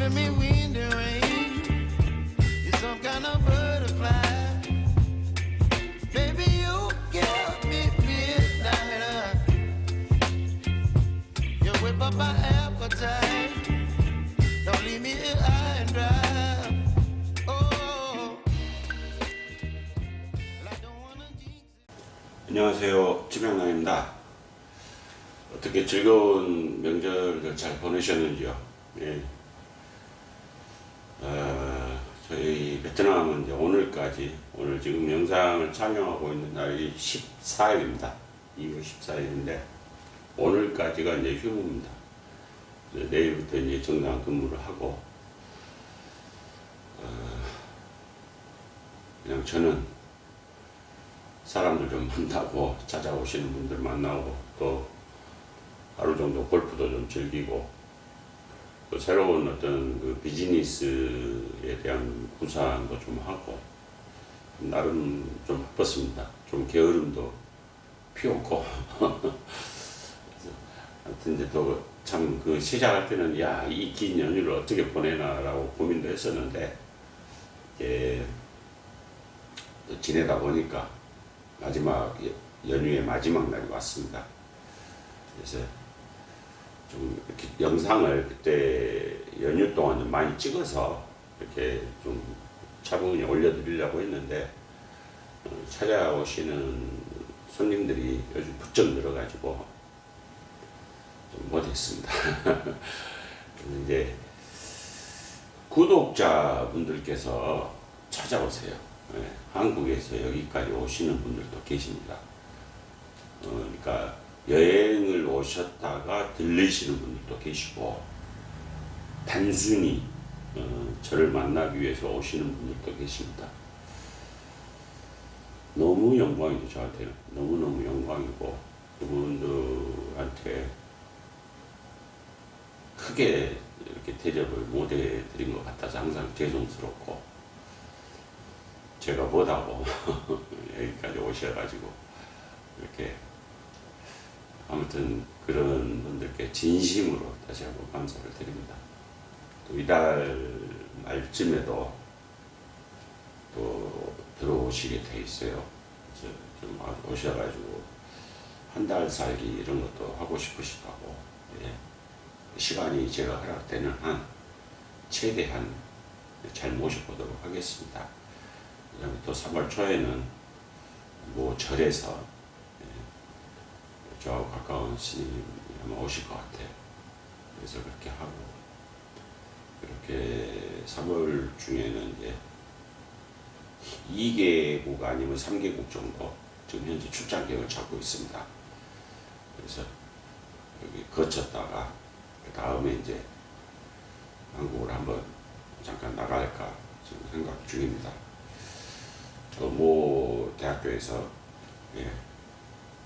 giving me wind and rain. You're some kind of butterfly. Baby, you give me midnight. You whip up my appetite. Don't leave me here high and dry. Oh, well, I don't wanna jinx it. 안녕하세요, 지명남입니다. 어떻게 즐거운 명절을 잘 보내셨는지요? 예. 저희 베트남은 이제 오늘까지, 오늘 지금 영상을 촬영하고 있는 날이 14일입니다. 2월 14일인데, 오늘까지가 이제 휴무입니다. 내일부터 이제 정상 근무를 하고, 그냥 저는 사람들 좀 만나고, 찾아오시는 분들 만나고, 또 하루 정도 골프도 좀 즐기고, 또 새로운 어떤 그 비즈니스에 대한 구상도 좀 하고, 나름 좀 바빴습니다. 좀 게으름도 피웠고. 하여튼 이제 또 참 그 시작할 때는 야, 이 긴 연휴를 어떻게 보내나라고 고민도 했었는데, 이게 또 지내다 보니까 마지막 연휴의 마지막 날이 왔습니다. 그래서 좀 이렇게 영상을 그때 연휴 동안 좀 많이 찍어서 이렇게 좀 차분히 올려드리려고 했는데, 찾아오시는 손님들이 요즘 부쩍 늘어가지고 좀 못했습니다. 이제 구독자분들께서 찾아오세요. 네, 한국에서 여기까지 오시는 분들도 계십니다. 그러니까 여행을 오셨다가 들르시는 분들도 계시고, 단순히 저를 만나기 위해서 오시는 분들도 계십니다. 너무 영광이죠. 저한테는 너무너무 영광이고, 그분들한테 크게 이렇게 대접을 못 해드린 것 같아서 항상 죄송스럽고, 제가 못하고 여기까지 오셔가지고 이렇게, 아무튼 그런 분들께 진심으로 다시 한번 감사를 드립니다. 또 이달 말쯤에도 또 들어오시게 돼 있어요. 그래서 좀 오셔가지고 한 달 살기 이런 것도 하고 싶으시고 하고, 예. 시간이 제가 허락되는 한 최대한 잘 모셔보도록 하겠습니다. 그다음에 또 3월 초에는 뭐 절에서 저하고 가까운 스님이 아마 오실 것 같아요. 그래서 그렇게 하고, 이렇게 3월 중에는 이제 2개국 아니면 3개국 정도 지금 현재 출장 계획을 잡고 있습니다. 그래서 여기 거쳤다가 그 다음에 이제 한국을 한번 잠깐 나갈까 지금 생각 중입니다. 또 뭐 대학교에서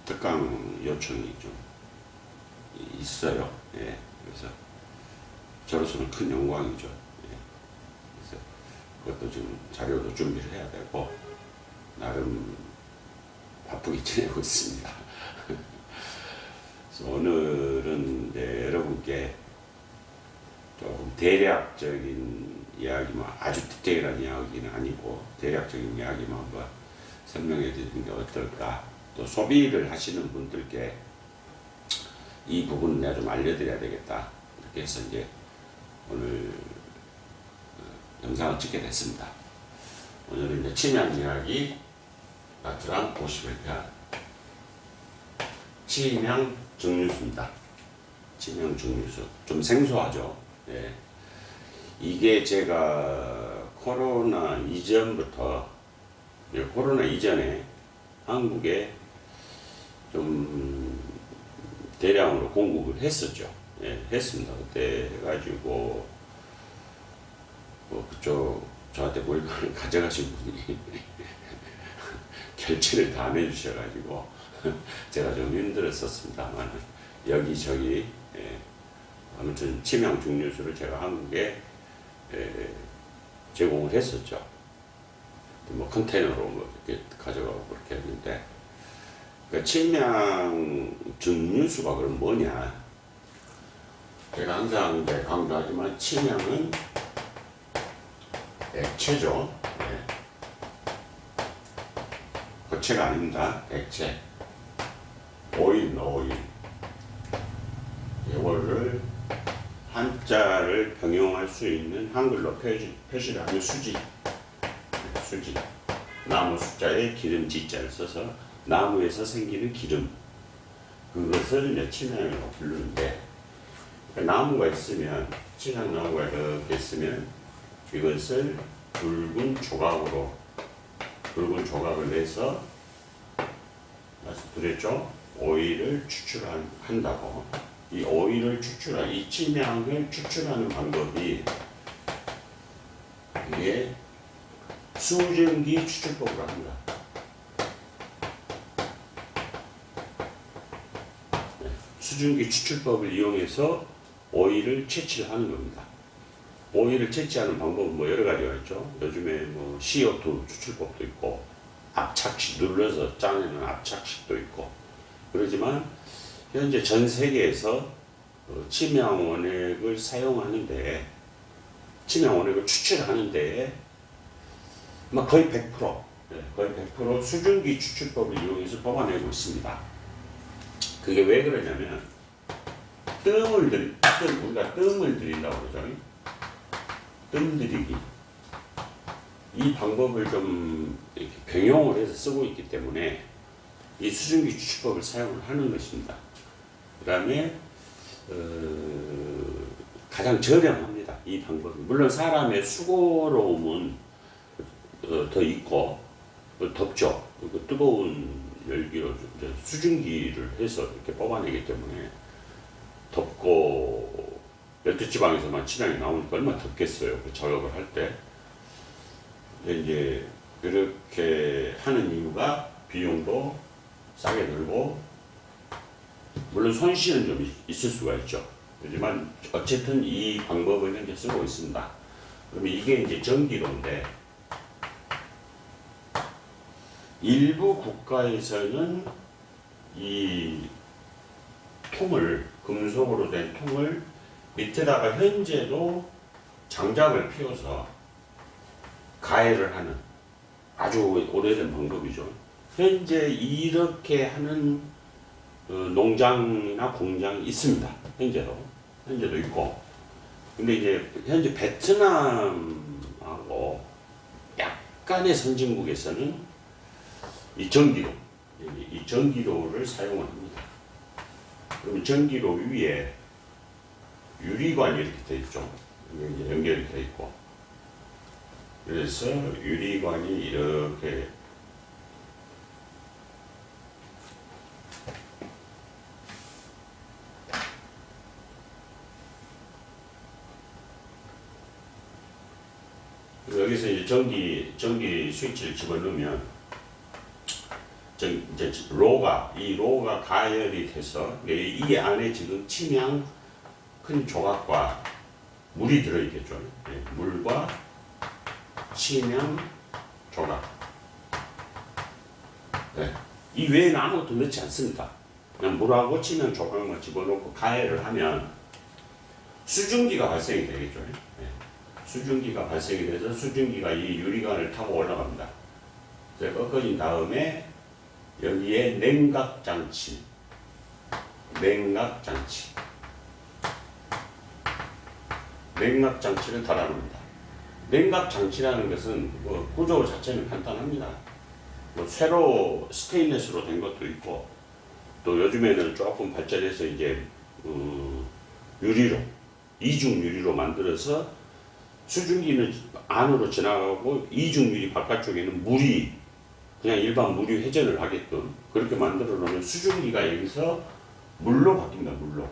특강 요청이 좀 있어요. 예. 그래서 저로서는 큰 영광이죠. 예. 그래서 그것도 지금 자료도 준비를 해야 되고, 나름 바쁘게 지내고 있습니다. 그래서 오늘은 이제 여러분께 조금 대략적인 이야기만, 아주 디테일한 이야기는 아니고 대략적인 이야기만 한번 설명해 드리는 게 어떨까. 또 소비를 하시는 분들께 이 부분을 내가 좀 알려드려야 되겠다. 이렇게 해서 이제 오늘 영상을 찍게 됐습니다. 오늘은 이제 침향 이야기 나트랑 51편 침향 증류수입니다. 침향 증류수. 좀 생소하죠. 예. 이게 제가 코로나 이전부터, 코로나 이전에 한국에 좀 대량으로 공급을 했었죠. 예, 했습니다. 그때 해가지고 뭐 그쪽 저한테 물건을 가져가신 분이 결제를 다 안 해주셔가지고 제가 좀 힘들었었습니다만, 여기저기 아무튼 침향 증류수를 제가 한국에 제공을 했었죠. 뭐 컨테이너로 뭐 이렇게 가져가고 그렇게 했는데, 그 침향 증류수가 그럼 뭐냐? 제가 항상 이제 강조하지만 침향은 액체죠. 네. 거체가 아닙니다. 액체. 오일. 이거를 한자를 병용할 수 있는 한글로 표시를 하는 수지. 나무 숫자에 기름 지자를 써서 나무에서 생기는 기름. 그것을 이제 침향이라고 부르는데, 나무가 있으면, 침향 나무가 이렇게 있으면 이것을 붉은 조각을 내서 말씀드렸죠. 오일을 추출한다고. 이 오일을 이 침향을 추출하는 방법이 이게 수증기 추출법으로 합니다. 수증기 추출법을 이용해서 오일을 채취를 하는 겁니다. 오일을 채취하는 방법은 뭐 여러 가지가 있죠. 요즘에 뭐 CO2 추출법도 있고, 압착식 눌러서 짜내는 압착식도 있고, 그러지만 현재 전 세계에서 침향 원액을 사용하는데, 침향 원액을 추출하는데 거의 100% 수증기 추출법을 이용해서 뽑아내고 있습니다. 그게 왜 그러냐면, 우리가 뜸을 들인다고 그러죠. 뜸 들이기. 이 방법을 좀 이렇게 병용을 해서 쓰고 있기 때문에 이 수증기 추출법을 사용을 하는 것입니다. 그 다음에 가장 저렴합니다. 이 방법이. 물론 사람의 수고로움은 더 있고 덥죠. 뜨거운 열기로 수증기를 해서 이렇게 뽑아내기 때문에 덥고 열대지방에서만 침향이 나오니까 얼마나 덥겠어요. 그 작업을 할 때. 이제 이렇게 하는 이유가 비용도 싸게 들고, 물론 손실은 좀 있을 수가 있죠. 하지만 어쨌든 이 방법을 현재 쓰고 있습니다. 그러면 이게 이제 전기로인데, 일부 국가에서는 이 통을, 금속으로 된 통을 밑에다가 현재도 장작을 피워서 가열을 하는 아주 오래된 방법이죠. 현재 이렇게 하는 농장이나 공장이 있습니다. 현재도 있고. 근데 이제 현재 베트남하고 약간의 선진국에서는 이 전기로를 사용을 합니다. 그러면 전기로 위에 유리관이 이렇게 되어 있죠. 이게 연결이 되어 있고. 그래서 유리관이 이렇게 여기서 이제 전기 스위치를 집어넣으면 이제 로가 가열이 돼서 이 안에 지금 침향 큰 조각과 물이 들어있겠죠. 물과 침향 조각. 이 외에는 아무것도 넣지 않습니다. 그냥 물하고 침향 조각만 집어넣고 가열을 하면 수증기가 발생이 되겠죠. 수증기가 발생이 돼서 수증기가 이 유리관을 타고 올라갑니다. 꺾어진 다음에 여기에 냉각장치를 달아놓습니다. 냉각장치라는 것은 구조 자체는 간단합니다. 쇠로 스테인리스로 된 것도 있고, 또 요즘에는 조금 발전해서 이제 유리로, 이중 유리로 만들어서 수증기는 안으로 지나가고 이중 유리 바깥쪽에는 물이 그냥 일반 물이 회전을 하게끔 그렇게 만들어 놓으면 수증기가 여기서 물로 바뀝니다. 물로.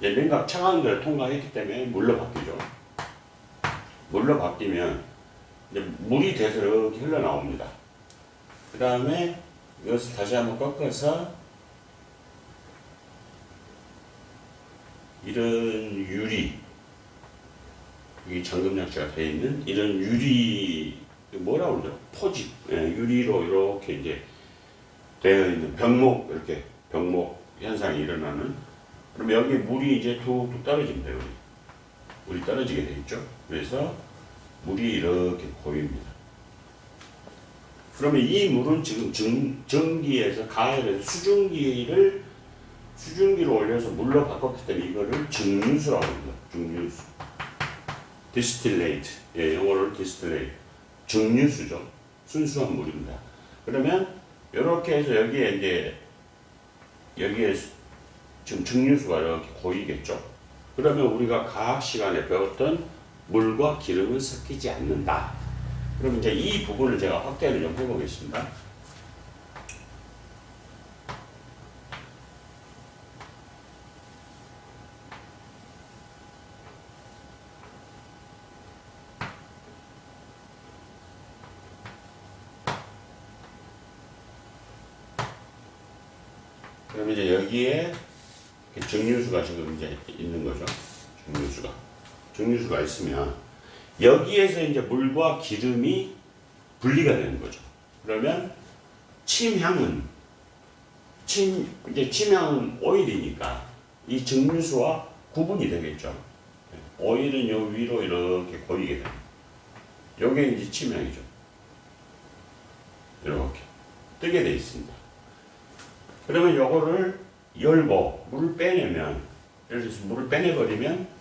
냉각 차가운 데를 통과했기 때문에 물로 바뀌죠. 물로 바뀌면 이제 물이 돼서 이렇게 흘러나옵니다. 그 다음에 이것을 다시 한번 꺾어서 이런 유리, 이 잠금장치가 되어 있는 이런 유리, 뭐라고 그러죠? 포집, 유리로 이렇게 이제 되어 있는 병목 현상이 일어나는 그럼 여기 물이 이제 툭툭 떨어집니다. 물이 떨어지게 되겠죠. 그래서 물이 이렇게 고입니다. 그러면 이 물은 지금 전기에서 가열해서 수증기로 올려서 물로 바꿨기 때문에 이거를 증류수라고 합니다. 증류수. distillate. 예, 영어로 distillate. 증류수죠. 순수한 물입니다. 그러면 이렇게 해서 여기에 지금 증류수가 이렇게 고이겠죠. 그러면 우리가 과학 시간에 배웠던 물과 기름은 섞이지 않는다. 그럼 이제 이 부분을 제가 확대를 좀 해보겠습니다. 그럼 이제 여기에 증류수가 지금 이제 있는 거죠. 증류수가 있으면 여기에서 이제 물과 기름이 분리가 되는 거죠. 그러면 침향은 오일이니까 이 증류수와 구분이 되겠죠. 오일은 요 위로 이렇게 고이게 됩니다. 요게 이제 침향이죠. 이렇게 뜨게 돼 있습니다. 그러면 요거를 열고 물을 빼내면, 예를 들어서 물을 빼내버리면,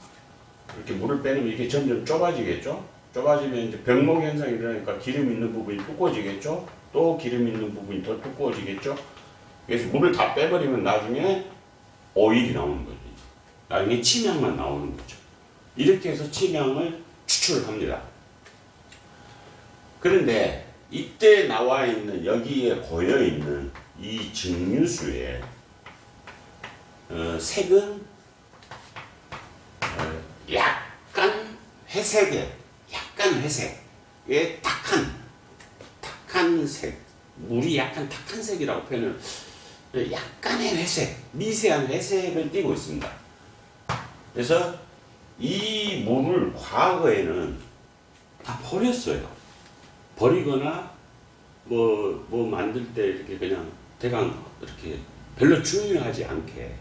이렇게 물을 빼내면 이게 점점 좁아지겠죠? 좁아지면 이제 병목 현상이 일어나니까 기름 있는 부분이 두꺼워지겠죠? 또 기름 있는 부분이 더 두꺼워지겠죠? 그래서 물을 다 빼버리면 나중에 오일이 나오는 거죠. 나중에 침향만 나오는 거죠. 이렇게 해서 침향을 추출합니다. 그런데 이때 나와 있는, 여기에 고여 있는 이 증류수의 색은 약간 회색의 탁한 색, 물이 약간 탁한 색이라고 표현을, 약간의 회색, 미세한 회색을 띠고 있습니다. 그래서 이 물을 과거에는 다 버렸어요. 버리거나 뭐 만들 때 이렇게 그냥 대강 이렇게 별로 중요하지 않게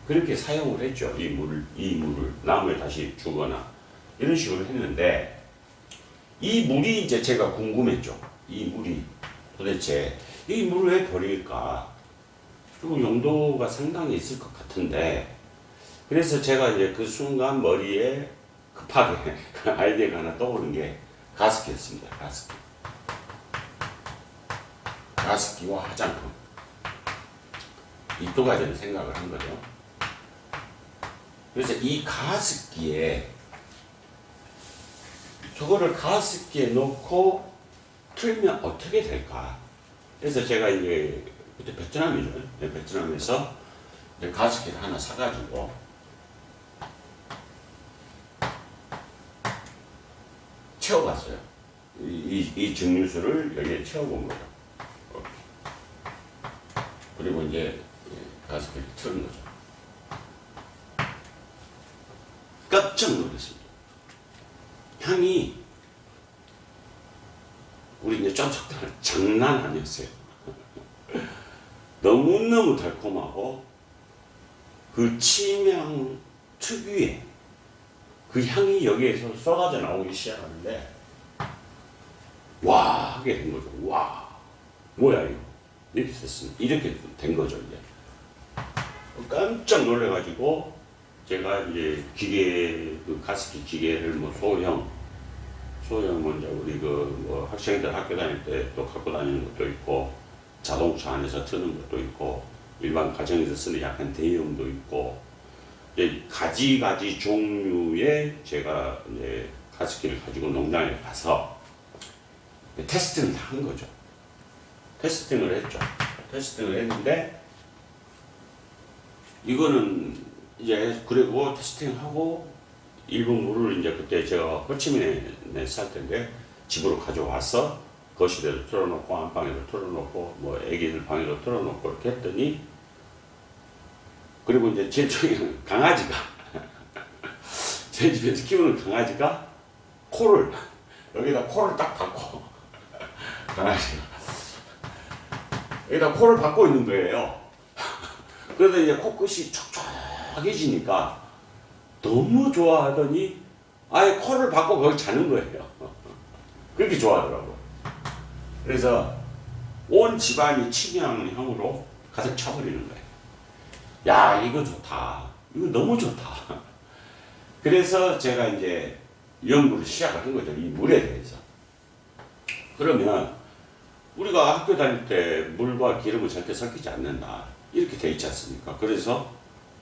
그렇게 사용을 했죠. 이 물을 나무에 다시 주거나 이런 식으로 했는데, 이 물이 이제 제가 궁금했죠. 이 물이 도대체 이 물을 왜 버릴까? 좀 용도가 상당히 있을 것 같은데, 그래서 제가 이제 그 순간 머리에 급하게 아이디어가 하나 떠오른 게 가습기였습니다. 가습기와 화장품, 이 두 가지를 생각을 한 거죠. 그래서 이 가습기에, 저거를 가습기에 넣고 틀면 어떻게 될까? 그래서 제가 이제 그때 베트남이죠. 베트남에서 가습기를 하나 사가지고 채워봤어요. 이 증류수를 여기에 채워본 거죠. 그리고 이제 가습기를 틀은 거죠. 깜짝 놀랐습니다. 향이, 우리 이제 쫀득한 장난 아니었어요. 너무너무 달콤하고 그 침향 특유의 그 향이 여기에서 쏟아져 나오기 시작하는데, 와 하게 된 거죠. 와, 뭐야 이거, 이렇게 된 거죠. 이제 깜짝 놀래가지고 제가 이제 그 가습기 기계를 소형 먼저 우리 뭐 학생들 학교 다닐 때 또 갖고 다니는 것도 있고, 자동차 안에서 트는 것도 있고, 일반 가정에서 쓰는 약간 대형도 있고, 이제 가지 종류의 제가 이제 가습기를 가지고 농장에 가서 테스팅을 다 한 거죠. 테스팅을 했는데, 이거는 이제 그리고 테스팅하고 일본 물을 이제 그때 제가 호치민에 살 때인데 집으로 가져와서 거실에도 틀어놓고 안방에도 틀어놓고 뭐 애기들 방에도 틀어놓고 이렇게 했더니, 그리고 이제 제일 중요한 강아지가 제 집에서 키우는 강아지가 여기다 코를 딱 박고, 강아지가 여기다 코를 박고 있는 거예요. 그러다 이제 코끝이 촉촉 촉촉해지니까 너무 좋아하더니 아예 코를 박고 거기 자는 거예요. 그렇게 좋아하더라고요. 그래서 온 집안이 침향향으로 가득 차버리는 거예요. 야, 이거 좋다. 이거 너무 좋다. 그래서 제가 이제 연구를 시작한 거죠. 이 물에 대해서. 그러면 우리가 학교 다닐 때 물과 기름을 절대 섞이지 않는다. 이렇게 돼 있지 않습니까? 그래서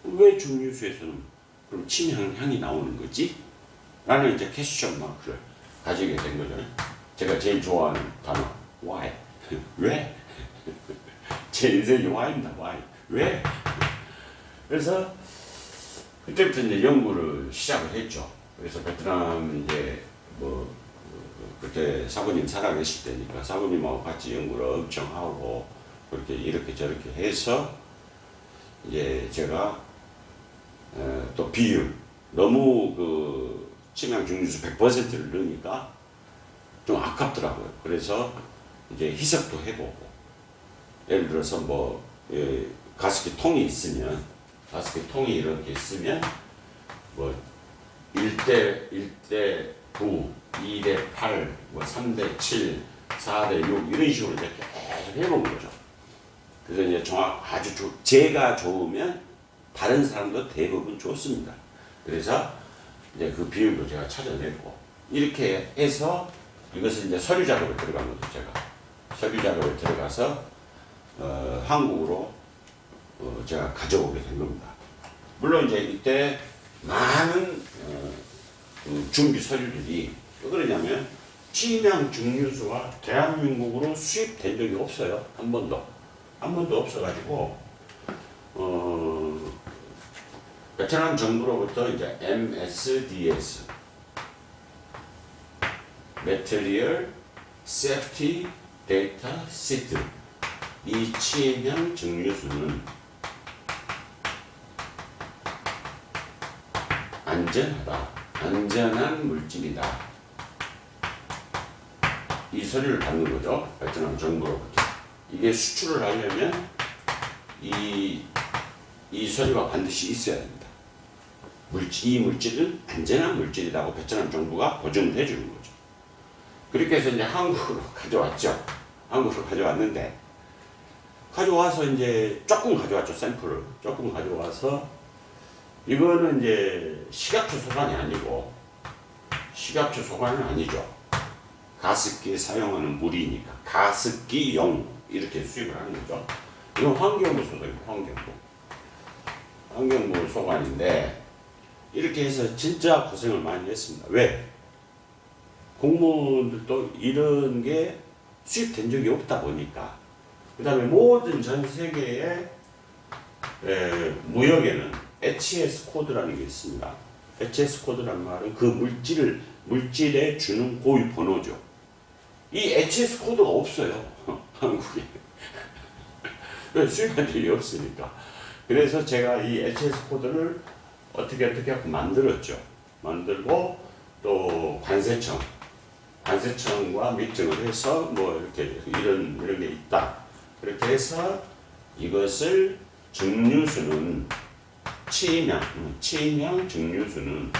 왜 증류수에서는 그럼 침향이 나오는 거지? 라는 이제 퀘스천 마크를 가지게 된 거죠. 제가 제일 좋아하는 단어, why? 왜? 제 인생이 why입니다, why? 왜? 그래서 그때부터 이제 연구를 시작을 했죠. 그래서 베트남 이제 그때 사부님 살아계실 때니까 사부님하고 같이 연구를 엄청 하고 그렇게 이렇게 저렇게 해서 이제 제가 또 비율 너무 그 침향 증류수 100%를 넣으니까 좀 아깝더라고요. 그래서 이제 희석도 해보고 예를 들어서 뭐 가습기 통이 있으면 가습기 통이 이렇게 있으면 뭐 1대 9, 2대 8, 뭐 3대 7, 4대 6 이런 식으로 이렇게 계속 해본 거죠. 그래서 이제 제가 좋으면 다른 사람도 대부분 좋습니다. 그래서 이제 그 비율도 제가 찾아냈고 이렇게 해서 이것을 이제 서류 작업에 들어간 거죠. 제가 서류 작업에 들어가서 한국으로 제가 가져오게 된 겁니다. 물론 이제 이때 많은 준비 서류들이 왜 그러냐면 침향 증류수가 대한민국으로 수입된 적이 없어요. 한 번도 없어가지고 베트남 정부로부터 이제 MSDS Material Safety Data Sheet 이 침향 증류수는 안전한 물질이다. 이 서류를 받는 거죠. 베트남 정부로부터. 이게 수출을 하려면 이 서류가 반드시 있어야 됩니다. 이 물질은 안전한 물질이라고 베트남 정부가 보증을 해주는 거죠. 그렇게 해서 이제 한국으로 가져왔죠. 한국으로 가져왔는데 가져와서 이제 조금 가져왔죠. 샘플을 조금 가져와서 이거는 이제 식약처 소관이 아니고 식약처 소관은 아니죠. 가습기에 사용하는 물이니까 가습기용 이렇게 수입을 하는 거죠. 이건 환경부 소속입니다. 환경부 소관인데 이렇게 해서 진짜 고생을 많이 했습니다. 왜? 공무원들도 이런 게 수입된 적이 없다 보니까 그 다음에 모든 전 세계의 무역에는 HS 코드라는 게 있습니다. HS 코드라는 말은 그 물질에 주는 고유 번호죠. 이 HS 코드가 없어요. 한국에. 수입한 적이 없으니까. 그래서 제가 이 HS 코드를 어떻게 하고 만들었죠. 만들고 또 관세청과 미팅을 해서 뭐 이렇게 이런 게 있다. 그렇게 해서 이것을 증류수는 침향 증류수는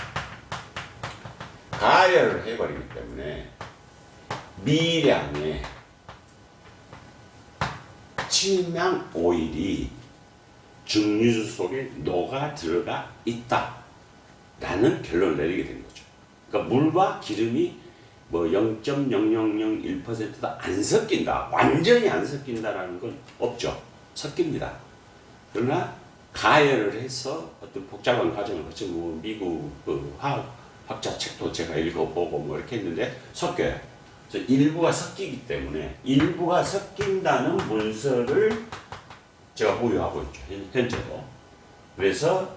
가열을 해버리기 때문에 미량의 침향 오일이 증류수 속에 녹아 들어가 있다 라는 결론을 내리게 된 거죠. 그러니까 물과 기름이 뭐 0.0001%도 안 섞인다, 완전히 안 섞인다라는 건 없죠. 섞입니다. 그러나 가열을 해서 어떤 복잡한 과정을 거쳐 뭐 미국 그 화학학자 책도 제가 읽어보고 뭐 이렇게 했는데 섞여요. 그래서 일부가 섞이기 때문에 일부가 섞인다는 문서를 제가 보유하고 있죠. 현재도. 그래서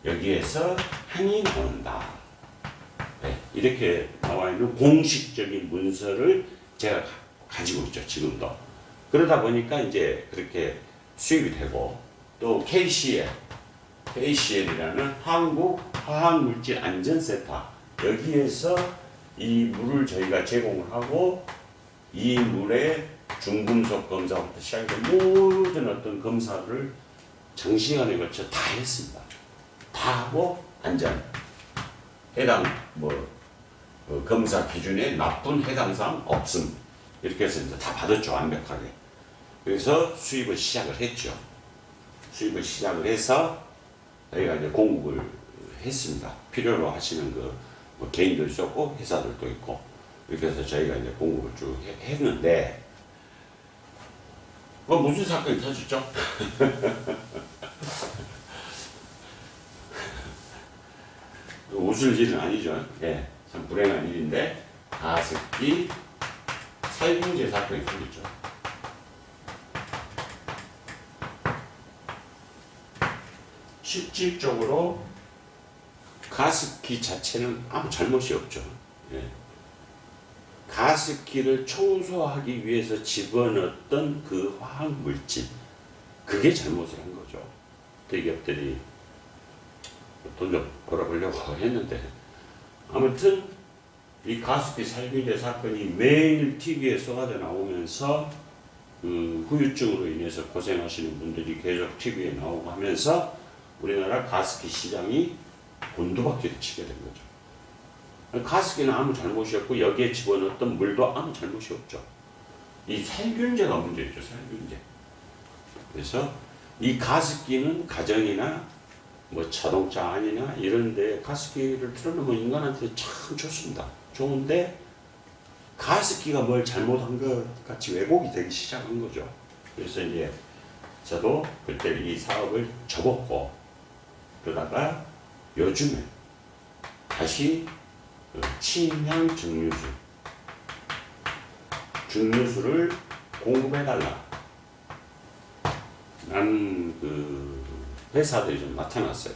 여기에서 향이 나온다. 네, 이렇게 나와 있는 공식적인 문서를 제가 가지고 있죠. 지금도. 그러다 보니까 이제 그렇게 수입이 되고 또 KCL이라는 한국화학물질안전센터 여기에서 이 물을 저희가 제공을 하고 이 물의 중금속 검사부터 시작해서 모든 어떤 검사를 장시간에 걸쳐 다 했습니다. 다 하고 안전, 해당 검사 기준에 나쁜 해당 사항 없음, 이렇게 해서 이제 다 받았죠, 완벽하게. 그래서 수입을 시작을 했죠. 수입을 시작을 해서 저희가 이제 공급을 했습니다. 필요로 하시는 뭐 개인들도 있고 회사들도 있고, 이렇게 해서 저희가 이제 공급을 쭉 했는데, 무슨 사건이 터졌죠? 웃을 일은 아니죠. 예, 참 불행한 일인데, 가습기 살균제 사건이 터졌죠. 실질적으로 가습기 자체는 아무 잘못이 없죠. 예. 가습기를 청소하기 위해서 집어넣었던 그 화학 물질, 그게 잘못을 한 거죠. 대기업들이 돈 좀 벌어보려고 했는데, 아무튼 이 가습기 살균제 사건이 매일 TV에 쏟아져 나오면서 후유증으로 인해서 고생하시는 분들이 계속 TV에 나오고 하면서 우리나라 가습기 시장이 곤두박질을 치게 된 거죠. 가습기는 아무 잘못이 없고 여기에 집어넣었던 물도 아무 잘못이 없죠. 이 살균제가 문제였죠, 살균제. 그래서 이 가습기는 가정이나 뭐 자동차 안이나 이런 데 가습기를 틀어놓으면 인간한테 참 좋습니다. 좋은데 가습기가 뭘 잘못한 것 같이 왜곡이 되기 시작한 거죠. 그래서 이제 저도 그때 이 사업을 접었고, 그러다가 요즘에 다시 침향 증류수를 공급해달라 라는 회사들이 좀 나타났어요.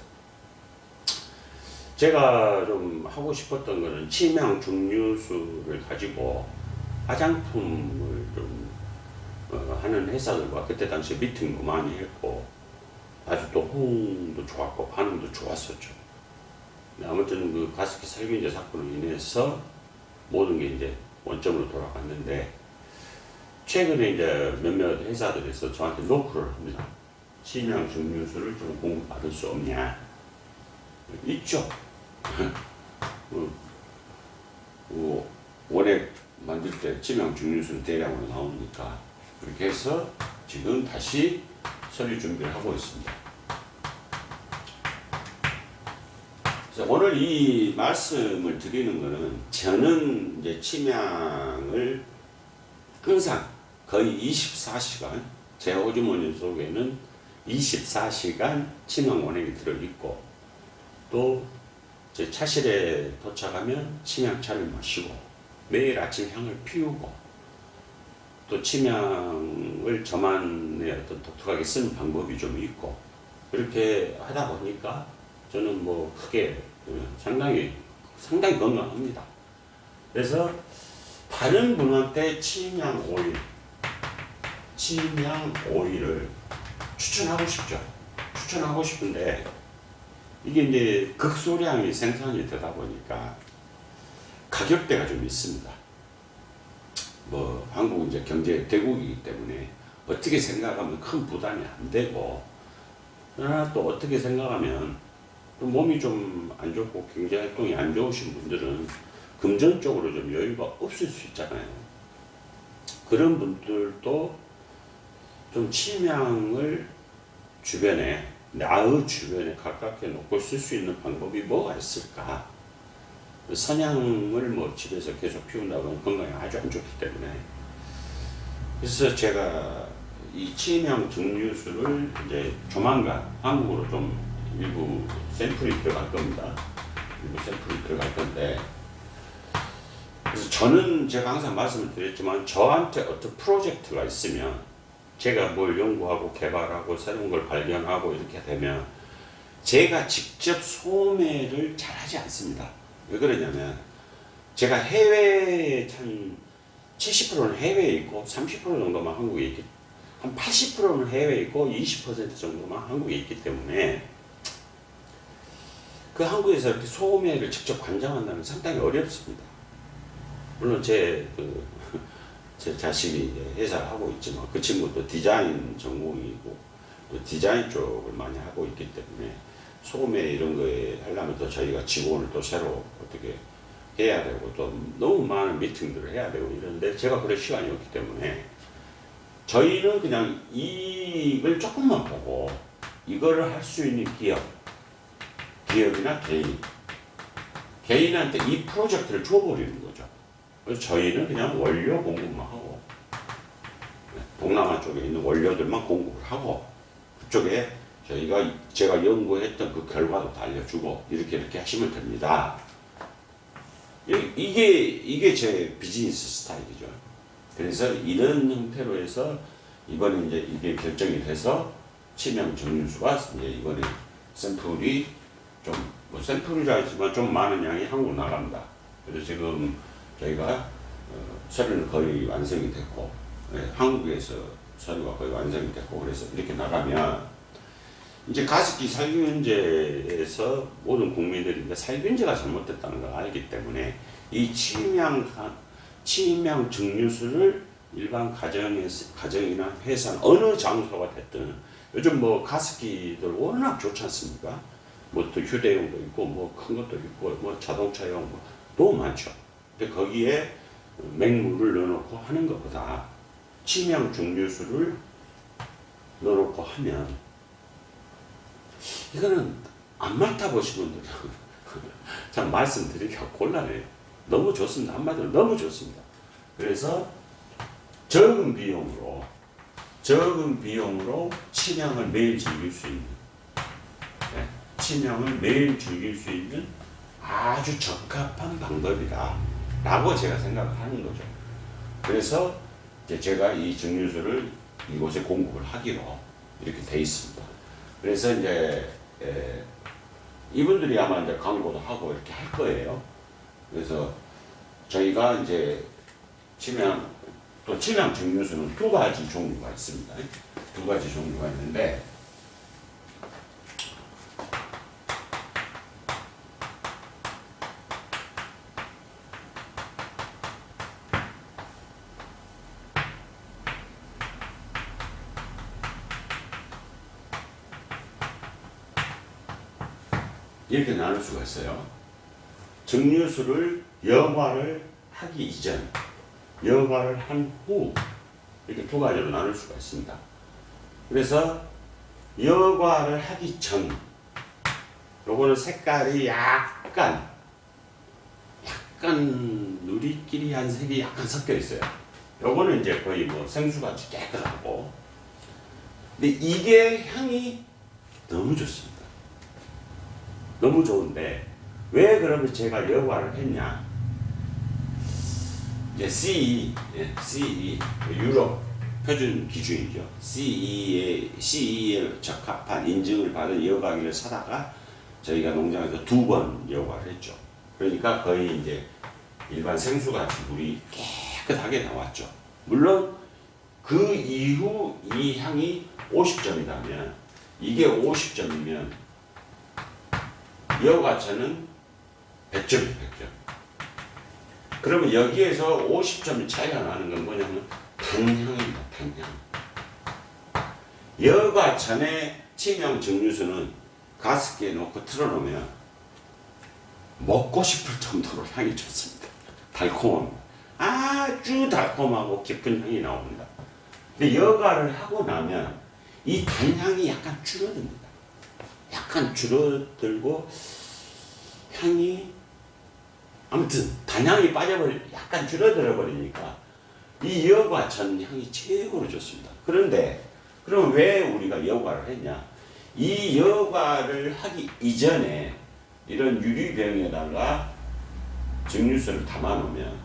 제가 좀 하고 싶었던 거는 침향 증류수를 가지고 화장품을 좀 하는 회사들과 그때 당시에 미팅도 많이 했고, 아주 또 호응도 좋았고 반응도 좋았었죠. 아무튼 그 가습기 살균제 사건으로 인해서 모든 게 이제 원점으로 돌아갔는데, 최근에 이제 몇몇 회사들에서 저한테 노크를 합니다. 침향 증류수를 좀 공급받을 수 없냐? 있죠. 원액 만들 때 침향 증류수는 대량으로 나오니까 그렇게 해서 지금 다시 서류 준비를 하고 있습니다. 그래서 오늘 이 말씀을 드리는 것은, 저는 이제 침향을 항상 거의 24시간, 제 호주머니 속에는 24시간 침향 원액이 들어있고, 또 제 차실에 도착하면 침향차를 마시고, 매일 아침 향을 피우고, 또 침향을 저만의 어떤 독특하게 쓰는 방법이 좀 있고, 그렇게 하다 보니까 저는 뭐 크게 상당히 건강합니다. 그래서 다른 분한테 침향 오일을 추천하고 싶죠. 추천하고 싶은데, 이게 이제 극소량이 생산이 되다 보니까 가격대가 좀 있습니다. 뭐 한국은 이제 경제 대국이기 때문에 어떻게 생각하면 큰 부담이 안 되고, 그러나 또 어떻게 생각하면 또 몸이 좀 안 좋고 경제 활동이 안 좋으신 분들은 금전적으로 좀 여유가 없을 수 있잖아요. 그런 분들도 좀 침향을 주변에, 나의 주변에 가깝게 놓고 쓸 수 있는 방법이 뭐가 있을까? 선향을 뭐 집에서 계속 피운다고 건강에 아주 안 좋기 때문에, 그래서 제가 이 침향 증류수를 이제 조만간 한국으로 좀 일부 샘플이 들어갈 겁니다. 일부 샘플이 들어갈 건데, 그래서 저는 제가 항상 말씀을 드렸지만, 저한테 어떤 프로젝트가 있으면, 제가 뭘 연구하고 개발하고 새로운 걸 발견하고 이렇게 되면 제가 직접 소매를 잘 하지 않습니다. 왜 그러냐면, 제가 해외에 한 70%는 해외에 있고 30% 정도만 한국에 있기, 한 80%는 해외에 있고 20% 정도만 한국에 있기 때문에, 그 한국에서 이렇게 소매를 직접 관장한다는 건 상당히 어렵습니다. 물론 제 자식이 회사를 하고 있지만, 그 친구도 디자인 전공이고 또 디자인 쪽을 많이 하고 있기 때문에 소매 이런 거에 하려면 또 저희가 직원을 또 새로 어떻게 해야 되고 또 너무 많은 미팅들을 해야 되고 이런데 제가 그럴 시간이 없기 때문에 저희는 그냥 이익을 조금만 보고 이거를 할 수 있는 기업이나 개인한테 이 프로젝트를 줘버리는 거죠. 그래서 저희는 그냥 원료 공급만 하고 동남아 쪽에 있는 원료들만 공급을 하고 그쪽에 제가 연구했던 그 결과도 다 알려주고 이렇게 하시면 됩니다. 이게 제 비즈니스 스타일이죠. 그래서 이런 형태로 해서 이번에 이제 이게 결정이 돼서 치명 정류수가 이제 이번에 샘플이 뭐 샘플이라 했지만 좀 많은 양이 한국 나간다. 그래서 지금 저희가 서류는 거의 완성이 됐고 한국에서 서류가 거의 완성이 됐고 그래서 이렇게 나가면 이제 가습기 살균제에서 모든 국민들이 이제 살균제가 잘못됐다는 걸 알기 때문에 이 치명 증류수를 일반 가정이나 회사 어느 장소가 됐든 요즘 뭐 가습기들 워낙 좋지 않습니까? 뭐 또 휴대용도 있고 뭐 큰 것도 있고 뭐 자동차용 뭐 너무 많죠. 근데 거기에 맹물을 넣어놓고 하는 것보다 치명 증류수를 넣어놓고 하면 이거는 안 맡아보신 분들은 참 말씀드리기가 곤란해요. 너무 좋습니다. 한마디로 너무 좋습니다. 그래서 적은 비용으로 치명을 매일 즐길 수 있는 치명을 매일 즐길 수 있는 아주 적합한 방법이다 라고 제가 생각하는 거죠. 그래서 이제 제가 이 증류수를 이곳에 공급을 하기로 이렇게 돼 있습니다. 그래서 이제 이분들이 아마 이제 광고도 하고 이렇게 할 거예요. 그래서 저희가 이제 치명 증류수는 두 가지 종류가 있습니다. 두 가지 종류가 있는데 이렇게 나눌 수가 있어요. 증류수를 여과를 하기 이전, 여과를 한 후 이렇게 두 가지로 나눌 수가 있습니다. 그래서 여과를 하기 전, 요거는 색깔이 약간 누리끼리한 색이 약간 섞여 있어요. 요거는 이제 거의 뭐 생수같이 깨끗하고, 근데 이게 향이 너무 좋습니다. 너무 좋은데 왜 그러면 제가 여과를 했냐? 이제 CE 유럽 표준 기준이죠. CE에 적합한 인증을 받은 여과기를 사다가 저희가 농장에서 2번 여과를 했죠. 그러니까 거의 이제 일반 생수같이 물이 깨끗하게 나왔죠. 물론 그 이후 이 향이 50점이라면 이게 50점이면 여과차는 100점이에요. 100점. 그러면 여기에서 50점이 차이가 나는 건 뭐냐면 당향입니다. 당향. 여과차의 치명 증류수는 가습기에 넣고 틀어놓으면 먹고 싶을 정도로 향이 좋습니다. 달콤합니다. 아주 달콤하고 깊은 향이 나옵니다. 근데 여과를 하고 나면 이 단향이 약간 줄어듭니다. 약간 줄어들고 향이 아무튼 단향이 약간 줄어들어 버리니까 이 여과 전 향이 최고로 좋습니다. 그런데 그럼 왜 우리가 여과를 했냐? 이 여과를 하기 이전에 이런 유리병에다가 증류수를 담아 놓으면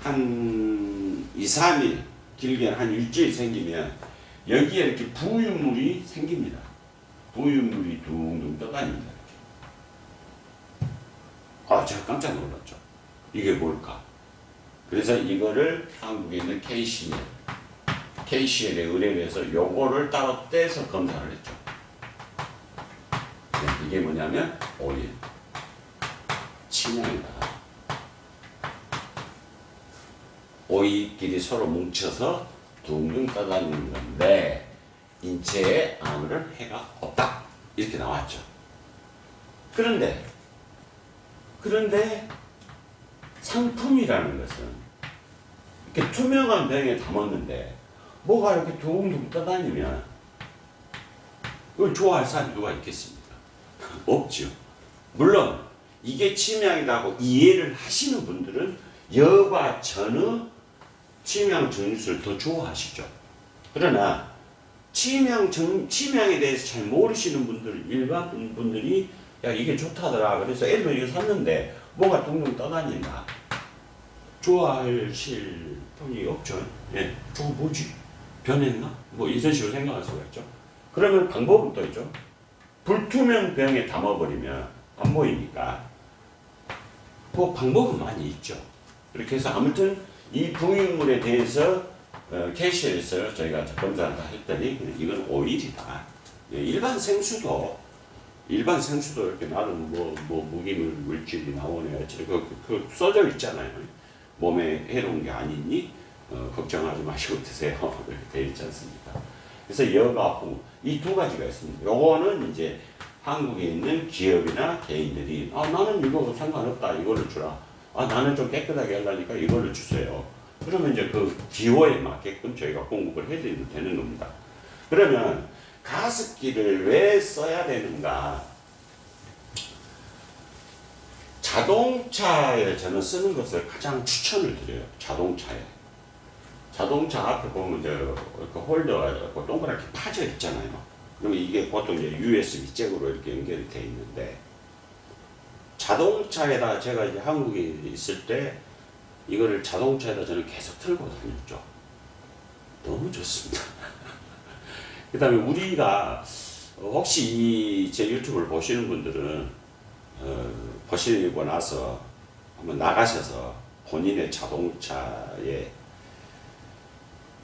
한 2, 3일 길게는 한 일주일 생기면 여기에 이렇게 부유물이 생깁니다. 부유물이 둥둥 떠다닙니다. 제가 깜짝 놀랐죠. 이게 뭘까? 그래서 이거를 한국에 있는 KCL에 의뢰를 해서 요거를 따로 떼서 검사를 했죠. 이게 뭐냐면 오일, 침향이다. 오일끼리 서로 뭉쳐서 둥둥 떠다니는 건데 인체에 아무런 해가 없다. 이렇게 나왔죠. 그런데 상품이라는 것은 이렇게 투명한 병에 담았는데 뭐가 이렇게 둥둥 떠다니면 그걸 좋아할 사람이 누가 있겠습니까? 없죠. 물론 이게 치명이라고 이해를 하시는 분들은 여과 전의 치명 정리술을 더 좋아하시죠. 그러나 치명에 대해서 잘 모르시는 분들, 일반 분들이 야 이게 좋다더라 그래서 애들 이거 샀는데 뭐가 둥둥 떠다닌다 좋아하실 분이 없죠. 예, 저거 뭐지? 변했나? 뭐 이런 식으로 생각할 수가 있죠. 그러면 방법은 또 있죠. 불투명 병에 담아버리면 안 보이니까 그 방법은 많이 있죠. 그렇게 해서 아무튼 이 분유물에 대해서 캐시에서 저희가 검사를 했더니 이건 오일이다. 예, 일반 생수도 이렇게 나름 뭐 무기물 물질이 나오네. 그 써져 있잖아요. 몸에 해로운 게 아니니 걱정하지 마시고 드세요. 이렇게 되어 있지 않습니까? 그래서 여과 후 이 두 가지가 있습니다. 요거는 이제 한국에 있는 기업이나 개인들이 나는 이거 상관없다 이거를 주라. 나는 좀 깨끗하게 하려니까 이거를 주세요. 그러면 이제 그 기호에 맞게끔 저희가 공급을 해드리면 되는 겁니다. 그러면 가습기를 왜 써야 되는가? 자동차에 저는 쓰는 것을 가장 추천을 드려요. 자동차 앞에 보면 이제 그 홀더가 동그랗게 파져 있잖아요. 그러면 이게 보통 이제 USB 잭으로 이렇게 연결이 되어 있는데 자동차에다 제가 이제 한국에 있을 때 이거를 자동차에다 저는 계속 틀고 다녔죠. 너무 좋습니다. 그 다음에 우리가 혹시 제 유튜브를 보시는 분들은 보시고 나서 한번 나가셔서 본인의 자동차의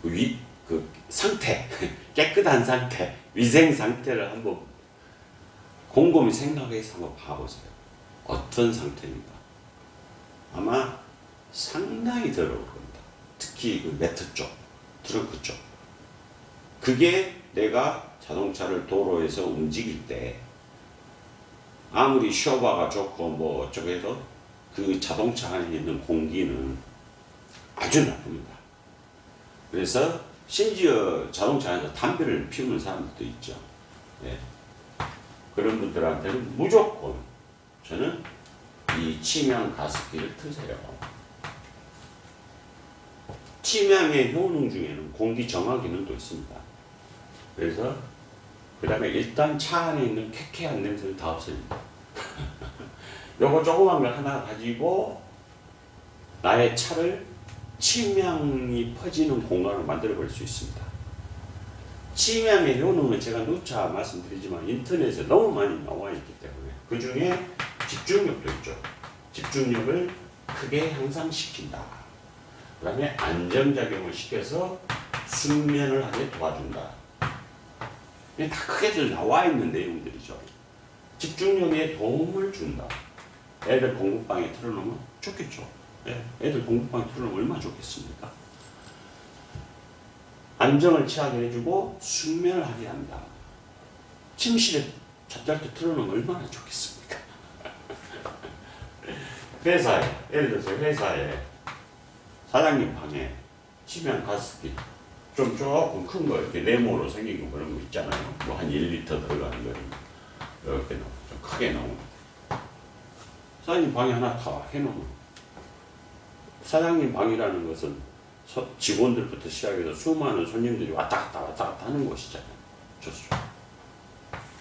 그 상태, 깨끗한 상태, 위생 상태를 한번 곰곰이 생각해서 한번 봐보세요. 어떤 상태입니까? 아마 상당히 더러울 겁니다. 특히 그 매트 쪽, 트렁크 쪽. 그게 내가 자동차를 도로에서 움직일 때 아무리 쇼바가 좋고 뭐 어쩌고 해도 그 자동차 안에 있는 공기는 아주 나쁩니다. 그래서 심지어 자동차 안에서 담배를 피우는 사람들도 있죠. 네. 그런 분들한테는 무조건 저는 이 치명 가습기를 트세요. 치명의 효능 중에는 공기 정화 기능도 있습니다. 그래서 그 다음에 일단 차 안에 있는 쾌쾌한 냄새를 다 없애줍니다. 요거 조그만 걸 하나 가지고 나의 차를 치명이 퍼지는 공간을 만들어 볼 수 있습니다. 치명의 효능은 제가 누차 말씀드리지만 인터넷에 너무 많이 나와 있기 때문에 그 중에 집중력도 있죠. 집중력을 크게 향상시킨다. 그 다음에 안정작용을 시켜서 숙면을 하게 도와준다. 다 크게들 나와 있는 내용들이죠. 집중력에 도움을 준다. 애들 공부방에 틀어놓으면 좋겠죠. 네, 애들 공부방에 틀어놓으면 얼마나 좋겠습니까? 안정을 취하게 해주고 숙면을 하게 한다. 침실에 잠잘 때 틀어놓으면 얼마나 좋겠습니까? 회사에, 예를 들어서 회사에 사장님 방에 치명 가습기 좀 조금 큰 거 이렇게 네모로 생긴 거 그런 거 있잖아요. 뭐 한 1리터 들어가는 거 이렇게 좀 크게 나오는 사장님 방에 하나 다 해놓으면 사장님 방이라는 것은 직원들부터 시작해서 수많은 손님들이 왔다 갔다 하는 곳이잖아요. 좋죠.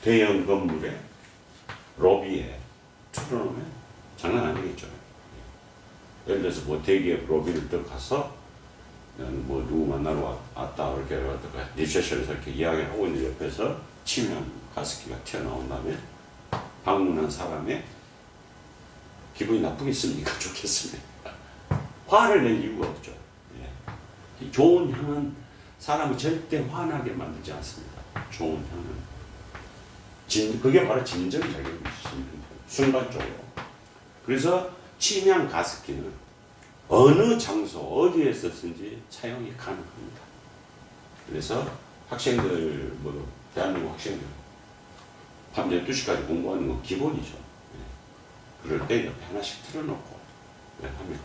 대형 건물에 로비에 틀어놓으면 장난 아니겠죠. 예를 들어서 뭐 대기업 로비를 또 가서 뭐 누구 만나러 왔다 이렇게 리셉션에서 이렇게 이야기를 하고 있는 옆에서 치면 가습기가 튀어나온 다음에 방문한 사람의 기분이 나쁘겠습니까? 좋겠습니까? 화를 낼 이유가 없죠. 예. 좋은 향은 사람을 절대 화나게 만들지 않습니다. 좋은 향은 그게 바로 진정작용이 있습니다. 순간적으로. 그래서 치명 가습기는 어느 장소 어디에 쓰든지 사용이 가능합니다. 그래서 학생들 대한민국 학생들 밤 12시까지 공부하는 건 기본이죠. 그럴 때 옆에 하나씩 틀어놓고 하면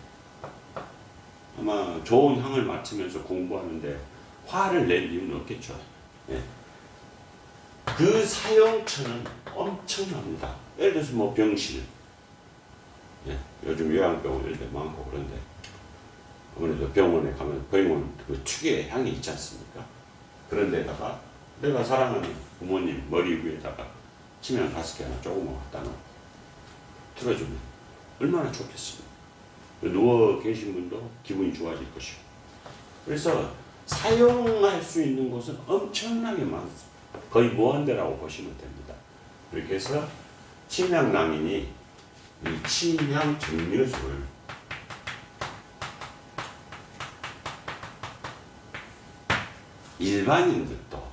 아마 좋은 향을 맡으면서 공부하는데 화를 낼 이유는 없겠죠. 예. 그 사용처는 엄청납니다. 예를 들어서 뭐 병실, 예. 요즘 요양병원들 많고 그런데 아무래도 병원에 가면 병원 그 특유의 향이 있지 않습니까? 그런 데다가 내가 사랑하는 부모님 머리 위에다가 치명 5개 하나 조그만 갖다 놓고 틀어주면 얼마나 좋겠습니까? 누워 계신 분도 기분이 좋아질 것이고. 그래서 사용할 수 있는 곳은 엄청나게 많습니다. 거의 무한대라고 보시면 됩니다. 그렇게 해서 침향낭인이 이 침향 증류수를 일반인들도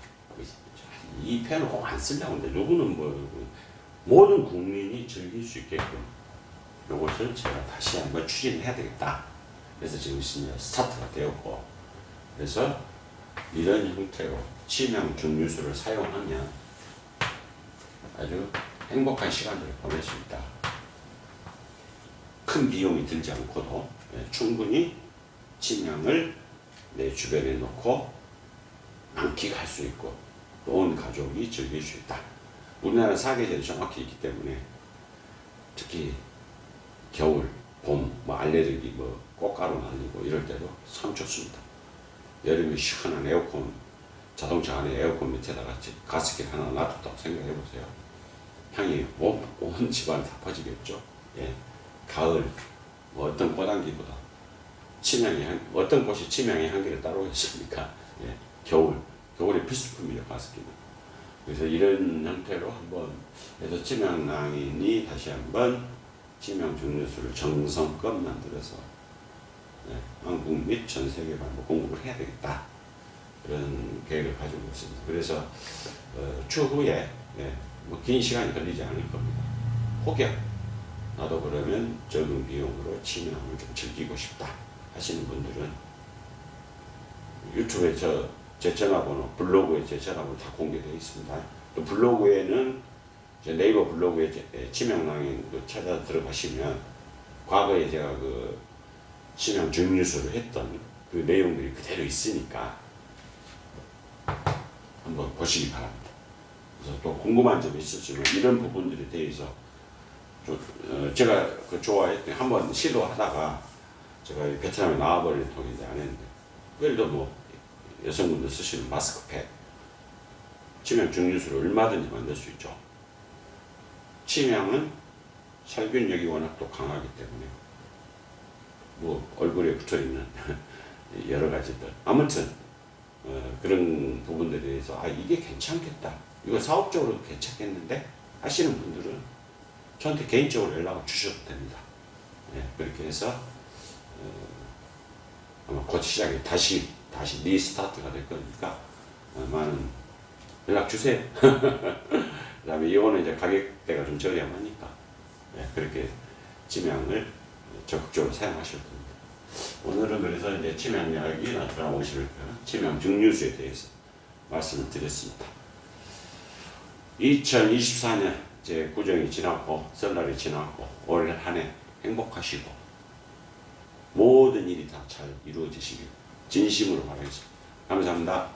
이 펜을 꼭 안 쓰려고 하는데 누구는 뭐 모든 국민이 즐길 수 있게끔 이것을 제가 다시 한번 추진해야 되겠다. 그래서 지금 스타트가 되었고, 그래서 이런 형태로 침향 증류수를 사용하면 아주 행복한 시간들을 보낼 수 있다. 큰 비용이 들지 않고도 충분히 침향을 내 주변에 놓고 만끽할 수 있고 온 가족이 즐길 수 있다. 우리나라 사계절이 정확히 있기 때문에 특히 겨울, 봄, 뭐 알레르기, 뭐 꽃가루 날리고 이럴 때도 참 좋습니다. 여름에 시원한 에어컨, 자동차 안에 에어컨 밑에다가 가습기 하나 놔뒀다고 생각해 보세요. 향이 온 집안 다 퍼지겠죠. 예. 가을, 뭐 어떤 꽃향기보다 어떤 꽃이 침향의 향기를 따르겠습니까? 예. 겨울에 필수품이에요, 가습기는. 그래서 이런 형태로 한번 해서 침향낭인이 다시 한번 침향 증류수를 정성껏 만들어서 한국 및 전 세계로 한번 공급을 해야 되겠다. 그런 계획을 가지고 있습니다. 그래서 추후에 뭐 긴 시간이 걸리지 않을 겁니다. 혹여 나도 그러면 적은 비용으로 침향을 좀 즐기고 싶다 하시는 분들은 유튜브에 제 전화번호, 블로그에 제 전화번호 다 공개되어 있습니다. 또 블로그에는 네이버 블로그에 침향낭인 찾아 들어가시면 과거에 제가 그 침향 증류수를 했던 그 내용들이 그대로 있으니까 한번 보시기 바랍니다. 그래서 또 궁금한 점이 있으시면 이런 부분들에 대해서 제가 그 좋아했던 한번 시도하다가 제가 베트남에 나와버린 통인데 안 했는데, 예를 들어 뭐 여성분들 쓰시는 마스크팩, 침향 증류수를 얼마든지 만들 수 있죠. 침향은 살균력이 워낙 또 강하기 때문에 뭐 얼굴에 붙어있는 여러 가지들, 아무튼 그런 부분들에 대해서 이게 괜찮겠다, 이거 사업적으로 괜찮겠는데 하시는 분들은 저한테 개인적으로 연락을 주셔도 됩니다. 그렇게 해서 아마 곧 시작이 다시 리스타트가 될 거니까 많은 연락 주세요. 그 다음에 이거는 이제 가격대가 좀 저렴하니까 그렇게 침향을 적극적으로 사용하셔도 됩니다. 오늘은 그래서 이제 침향 이야기 나트랑 50일 침향 증류수에 대해서 말씀을 드렸습니다. 2024년 제 구정이 지났고 설날이 지났고 올 한 해 행복하시고 모든 일이 다 잘 이루어지시길 진심으로 바라겠습니다. 감사합니다.